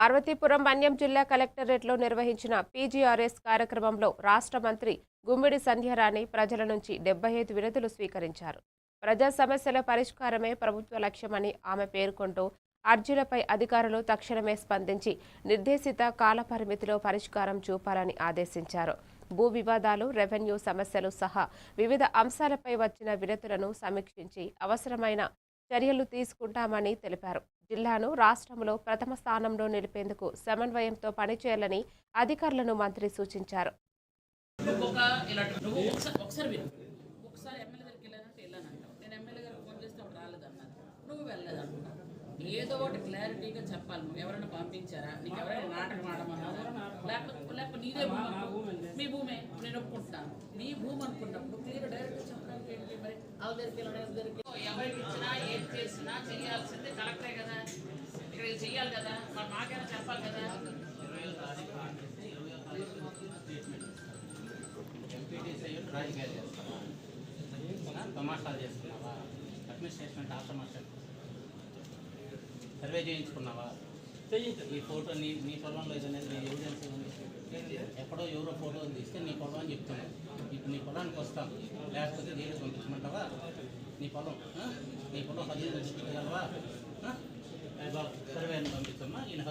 పార్వతీపురం మన్యం జిల్లా కలెక్టరేట్లో నిర్వహించిన పీజీఆర్ఎస్ కార్యక్రమంలో రాష్ట్ర మంత్రి గుమ్మిడి సంధ్యారాణి ప్రజల నుంచి 75 వినతులు స్వీకరించారు. ప్రజా సమస్యల పరిష్కారమే ప్రభుత్వ లక్ష్యమని ఆమె పేర్కొంటూ అర్జీలపై అధికారులు తక్షణమే స్పందించి నిర్దేశిత కాలపరిమితిలో పరిష్కారం చూపాలని ఆదేశించారు. భూ వివాదాలు, రెవెన్యూ సమస్యలు సహా వివిధ అంశాలపై వచ్చిన వినతులను సమీక్షించి అవసరమైన చర్యలు తీసుకుంటామని తెలిపారు. జిల్లాను రాష్ట్రంలో ప్రథమ స్థానంలో నిలిపేందుకు సమన్వయంతో పనిచేయాలని అధికారులను మంత్రి సూచించారు. ఏదో ఒకటి క్లారిటీగా చెప్పాలి. నువ్వు ఎవరైనా పంపించారా, నీకు ఎవరైనా నాటకం ఆడమన్నారా, లేకపోతే నీదే భూమి, మీ భూమే నేను ఒప్పుకుంటున్నాను. నీ భూమి అనుకున్నప్పుడు క్లియర్ డైరెక్ట్గా చెప్పడానికి ఏంటి? మరి వాళ్ళ దగ్గరికి ఎవరికి ఇచ్చినా ఏం చేసినా చేయాల్సిందే కలెక్టరే కదా, ఇక్కడ చెయ్యాలి కదా, మరి మాకైనా చెప్పాలి కదా. తమాషాలు చేస్తున్నావా? అడ్మినిస్ట్రేషన్ ఆశ్రమాస్టర్ సర్వే చేయించుకున్నావా? ఈ ఫోటో నీ పొలంలో ఇదనేది ఎవిడెన్స్ ఉంది. ఎక్కడో ఎవరో ఫోటో తీస్తే నీ పొలం అని చెప్తున్నావు. ఇప్పుడు నీ పొలానికి వస్తాం, లేకపోతే జైలు పంపించమంటావా? నీ పొలం 15 చూపించగలవా? సర్వే అని పంపిస్తామా? ఈయన